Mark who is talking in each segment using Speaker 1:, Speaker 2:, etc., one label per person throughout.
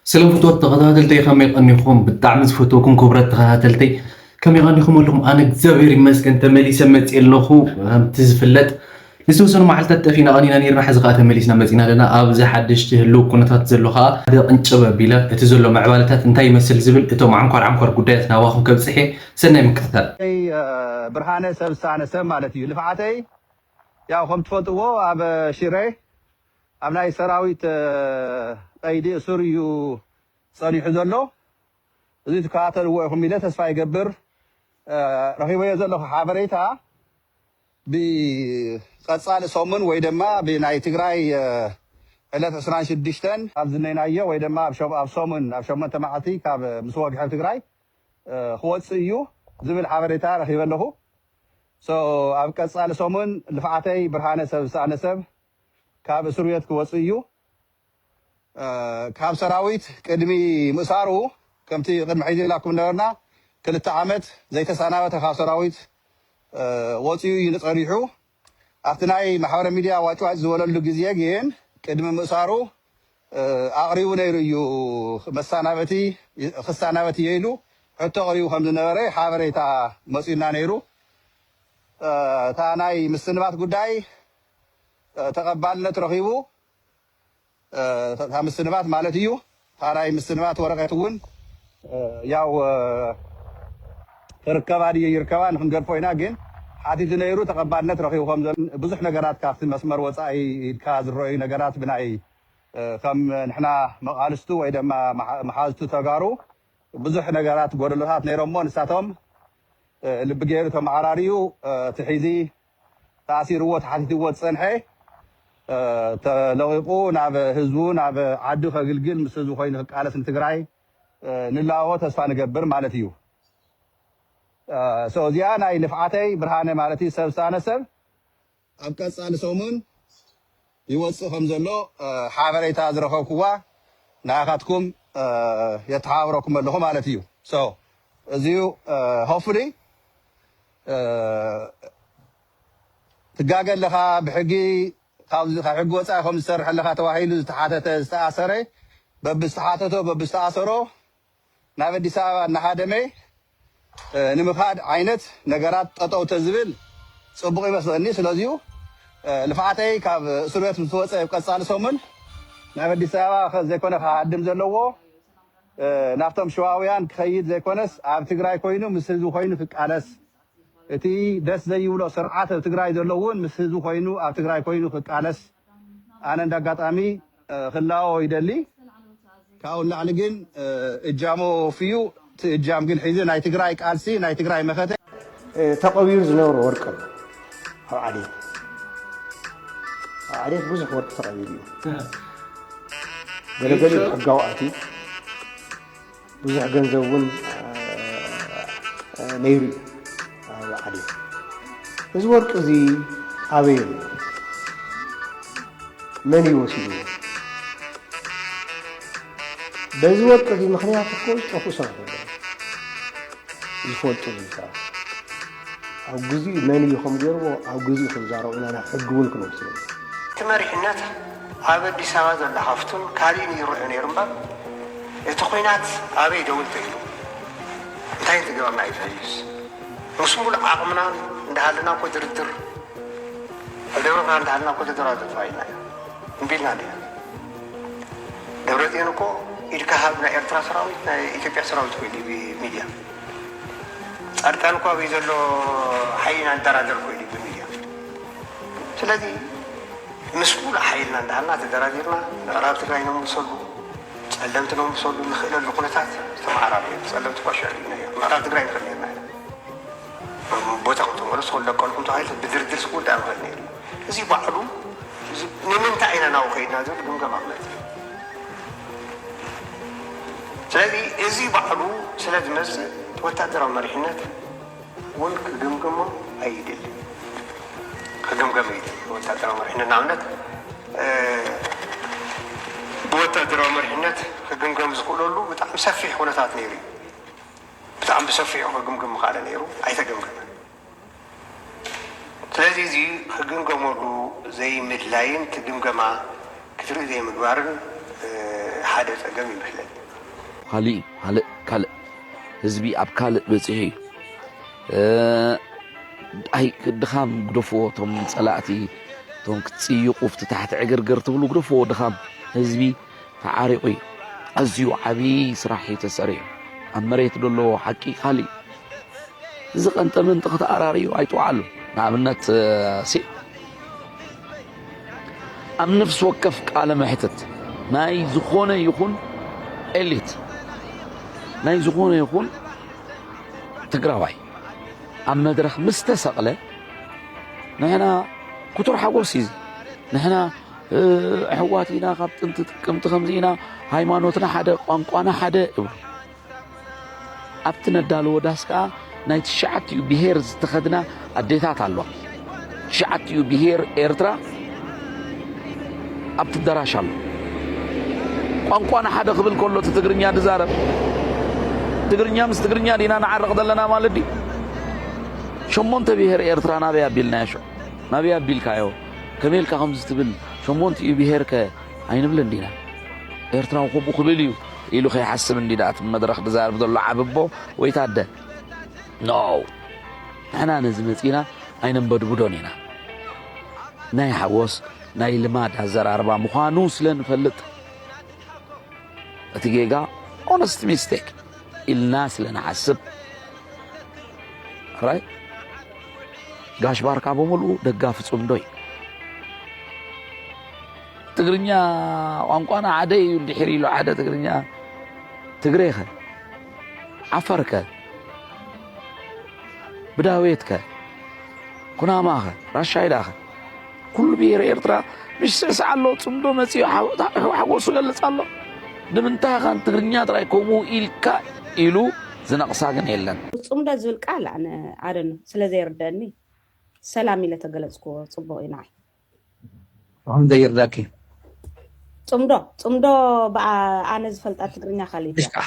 Speaker 1: سلام فتوات تغادلتي خمي قنيكم بالدعم فتوكم كبرت تغادلتي كمي غنيكم لكم انا كزابير مسكن تملي سمت لخو تزفلت نسوسن معلتات فينا غنينا نيرنا حزقا تمليسنا مزينا لنا ابزا حدش تهلو كنتات زلوها هذا قنچب بيلا اتزلو معبالتات انتي يمثل زبل اتو عنكر قدايتنا واخم كبصحي سنه مكتتال
Speaker 2: اي برهانه سبسانه سم مالتي لفعتي يا خم تفطو اب شيري اب ناي سراويت قيدي سوريو صريح زلو زي تكاتل وهم إلى تسفى يقبر رهيبة يزلو حابريتا بقصال صومن ويدما بناي تقراي إلا تسرانش الدشتن أبزنين أيه ويدما أب صومن تمعتي كاب مسواق حاب تقراي خوات سيو زمل حابريتا رهيبة له أب قصال صومن لفعتي برهانة سبسانة سب كاب سوريات خوات سيو كاب سراويت كدمي مسارو كمتي قد محيزي لكم نورنا كل التعامت زي تساناوة خاب سراويت وطيو ينطريحو أفتناي محاورة ميديا واتو عز ولا اللو جزيجين كدمي مسارو أغريو نيريو خساناوتي يلو حتى أغريو خمس نوري حاوري تا مسينا نيرو تاناي مستنبات قداي تقبالنا ترخيبو تا مستنبات مالتيو تاناي مستنبات ورقتون ያው ተርከባዲ ይርከባን ክንገርፎይና ግን ሓቲት ነይሩ ተቀባልነት ረኺብኩም ብዙሕ ነገራት ካብቲ መስመር ወፃኢ ኢድካ ዝረአዩ ነገራት ብናይ ከም ንሕና መቃልስቱ ወይ ድማ መሓዝቱ ተጋሩ ብዙሕ ነገራት ጎደሎታት ነይሮሞ ንሳቶም ልቢ ገይሩ ተመዓራርዩ ትሒዚ ተኣሲርዎ ተሓቲትዎ ዝፀንሐ ተለቂቁ ናብ ህዝቡ ናብ ዓዱ ከግልግል ምስ ህዝቡ ኮይኑ ክቃለስ ንትግራይ ንላዎ ተስፋ ንገብር ማለት እዩ እዚኣ ናይ ልፍዓተይ ብርሃነ ማለት እዩ ሰብሳነ ሰብ ኣብ ቀፃሊ ሰሙን ይወፅእ ከም ዘሎ ሓበሬታ ዝረኸብኩዋ ንኣኻትኩም የተሓባብረኩም ኣለኹ ማለት እዩ እዚኡ ሆፍሊ ትጋገል ለኻ ብሕጊ ካብ ሕጊ ወፃኢ ከም ዝሰርሕ ኣለኻ ተባሂሉ ዝተሓተተ ዝተኣሰረ በብዝተሓተቶ በብዝተኣሰሮ ናብ ኣዲስ ኣበባ እናሃደመ ንምኻድ ዓይነት ነገራት ጠጠው ተዝብል ፅቡቅ ይመስለኒ ስለዚሁ ልፍዓተይ ካብ እስር ቤት ምትወፀ ቀፃሊ ሰሙን ናብ ኣዲስ ኣበባ ዘይኮነ ክሃድም ዘለዎ ናብቶም ሸዋውያን ክኸይድ ዘይኮነስ ኣብ ትግራይ ኮይኑ ምስ ህዝቢ ኮይኑ ክቃለስ እቲ ደስ ዘይብሎ ስርዓት ኣብ ትግራይ ዘሎ እውን ምስ ህዝቢ ኮይኑ ኣብ ትግራይ ኮይኑ ክቃለስ ኣነ እንዳጋጣሚ ክላዎ ይደሊ ካብኡ ላዕሊ ግን እጃሞ ፍዩ እጃም ግን ሒዙ ናይ ትግራይ ቃልሲ ናይ ትግራይ መኸተ
Speaker 3: ተቐቢሩ ዝነበሩ ወርቂ ኣብ ዓዴት ብዙሕ ወርቂ ተቐቢሩ እዩ ገለገለ ሕጋዊ ኣትዩ ብዙሕ ገንዘብ እውን ነይሩ ኣብ ዓዴት እዚ ወርቂ እዚ ኣበይ መን ይወሲድዎ በዚ ወርቂ እዚ ምክንያት እኮ ዝጠፍኡ ሰባት ኣለዉ ዝፈልጡ ሰባት ኣብ ግዜኡ መን እዩ ከም ገይርዎ ኣብ ግዜኡ ክንዛረቡ ኢና ናብ ሕጊ እውን ክንወስድ እቲ መሪሕነት ኣብ ኣዲስ ኣበባ ዘሎ ሃፍቱን ካሊእን ይርዑ ነይሩ እምበር እቲ ኩናት ኣበይ ደው እንተኢሉ እንታይ ዝገበርና ይፈልስ ምስ ሙሉእ ዓቕምና እንዳሃለና እኮ ድርድር ኣብ ደብረና እንዳሃለና እኮ ተደራደር ተባሂልና እዮ እምቢልና ዲና ደብረፅዮን እኮ ኢድካ ሃብ ናይ ኤርትራ ሰራዊት ናይ ኢትዮጵያ ሰራዊት ኮይኑ ብሚድያ ጻድቃን እኮ ኣብይ ዘሎ ሓይልና እንደራደር ኮይኑ ብሚድያ ስለዚ ምስ ሙሉእ ሓይልና እንዳሃልና ተደራዲርና ምዕራብ ትግራይ ነው ምሰሉ ጸለምቲ ነው ምሰሉ ንኽእለሉ ኩነታት ዝተመዓራርዩ ጸለምቲ ኳሻልና እዮ ምዕራብ ትግራይ ንኽእል ነርና ቦታ ክትመለሱ ክለቀልኩም ተባሂሉ ብድርድር ስጉዳይ ንኽእል ነይሩ እዚ ባዕሉ ንምንታይ ኢና ናብኡ ከይድና ዝብል ግምገማ ማለት እዩ ስለዚ እዚ ባዕሉ ስለ ዝመፅእ ወታደራዊ መሪሕነት እውን ክግምገሞ ኣይድልን ክግምገም ይድል ወታደራዊ መሪሕነት ንኣብነት ብወታደራዊ መሪሕነት ክግምገም ዝኽእለሉ ብጣዕሚ ሰፊሕ ኩነታት ነይሩ እዩ ብጣዕሚ ብሰፊሑ ክግምገም ምኻእለ ነይሩ ኣይተገምገመን ስለዚ እዚ ክግምገመሉ ዘይምድላይን ትግምገማ ክትርኢ ዘይምግባርን ሓደ ፀገም ይመስለኒ
Speaker 4: ካልእ ህዝቢ ኣብ ካልእ በፂሑ እዩ ኣይ ድኻም ግደፍዎ ቶም ፀላእቲ ቶም ክትፅይቁ ፍቲ ታሕቲ ዕግርግር ትብሉ ግደፍዎ ድኻም ህዝቢ ተዓሪቑ እዩ ኣዝዩ ዓብዪ ስራሕ እዩ ተሰሪሑ ኣብ መሬት ደሎ ሓቂ ካልእ እዚ ቀንጠ ምንጢ ክትኣራርዩ ኣይጥዋዓሉ ንኣብነት ኣብ ነፍሲ ወከፍ ቃለ መሕተት ናይ ዝኾነ ይኹን ኤሊት ናይ ዝኾነ ይኹን ትግራዋይ ኣብ መድረኽ ምስ ተሰቕለ ንሕና ኩቱር ሓጎስ እዩ ንሕና ኣሕዋት ኢና ካብ ጥንቲ ጥቅምቲ ከምዚ ኢና ሃይማኖትና ሓደ ቋንቋና ሓደ ይብሉ ኣብቲ ነዳልዎ ዳስ ከዓ ናይ 9 ብሄር ዝተኸድና ኣዴታት ኣለዋ 9 ብሄር ኤርትራ ኣብቲ ኣዳራሽ ኣሎ ቋንቋና ሓደ ክብል ከሎ እቲ ትግርኛ ድዛረብ ትግርኛ ምስ ትግርኛ ዲና ንዓርቕ ዘለና ማለት ድዩ 8 ብሄር ኤርትራ ናበይ ኣቢልናዮ ሾ ናበይ ኣቢልካዮ ከመይልካ ከምዚ ትብል 8 ብሄር ከ ኣይንብለን ዲና ኤርትራዊ ከምኡ ክብል እዩ ኢሉ ከይሓስብ እንዲ ዳኣት መድረኽ ድዛረብ ዘሎ ዓብቦ ወይ ታደ ኖ ንሕና ነዚ መፂና ኣይነንበድብዶን ኢና ናይ ሓጎስ ናይ ልማድ ኣዘራርባ ምዃኑ ስለ ንፈልጥ እቲ ጌጋ ኦነስት ሚስቴክ ኢልና ስለ ንሓስብ ራይ ጋሽ ባርካ በሙሉ ደጋፊ ጽምዶ እዩ ትግርኛ ቋንቋና ሓደ እዩ እንድሕር ኢሉ ሓደ ትግርኛ ትግሬኸ ዓፈርከ بداويتك كنا ماخ رشايداخ كل بير إيرترا مش سعلو تصمدو مسيو حقوسو قلصالو دمنتا خان تغرنيا تراي كومو إلكا إلو زنقصاغن يلن
Speaker 5: تصمدا زول قال أنا عارن سلازي يردني سلامي لتغلصكو صبو يناي
Speaker 6: هم دايرداكي
Speaker 5: تصمدو بقى أنا زفلت تغرنيا خليفة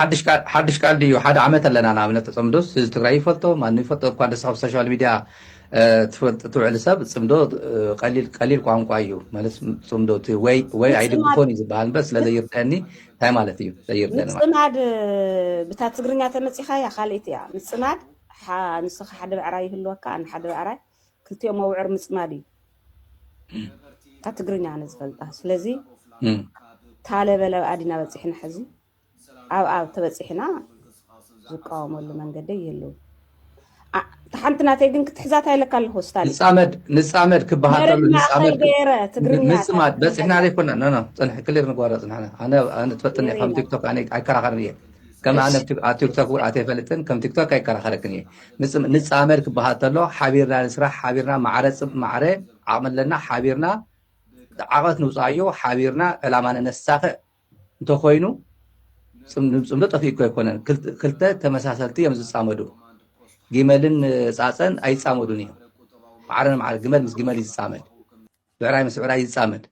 Speaker 6: حدش قال ديو حد عمت لنا أنا عملت تصمدو تغري فلتو ما نفلتو كان دسخ السوشيال ميديا تفعل سب تصمدو قليل ቋንቋ እዩ ማለት تصمدو ወይ አይድግፎን ይዝባል በስ ለዘ ይርዳኒ ታይ ማለት እዩ ዘይርዳኒ
Speaker 5: ምጽማድ ብታ ትግርኛ ተመጽኻ ያ خاليت ያ ምጽማድ ንስኻ ሓደ ብዕራይ ይህልወካ ኣነ ሓደ ብዕራይ ክልቲኦም መውዕር ምጽማድ እዩ ታ ትግርኛ ንዝፈልጣ ስለዚ ታለ በለ ኣዲና በጽሕና ሕዚ ኣብ ተበጽሕና ዝቃወመሉ መንገዲ የለው ተሓንትና ተይግን ክትሕዛት አይለካ ኣለኹ ስታሊ
Speaker 6: ንጻመድ ክበሃተሉ
Speaker 5: ንጻመድ ገይረ ትግርኛ
Speaker 6: ንጻመድ በጽሕና ዘይኮና ኖ ጽንሕ ክሊር ንጓራ ጽንሐና ኣነ ትፈጥኒ ከም ቲክቶክ ኣነ ኣይከራኸርን እየ كما أنا ቲክቶክ أتي فلتن كم تيكتوك أي كره خلقني نتعامل كبهاتلو حبيرنا نسرح حبيرنا معرة عمل لنا حبيرنا عقد نوصايو حبيرنا لما نساق انتو خوينو سمدت في كويكونن كلتا تمساسلتي يمز صامدو جمالن صاصن أي صامدوني معرنا مع جمال مس جمال يصامد بعراي مس بعراي يصامد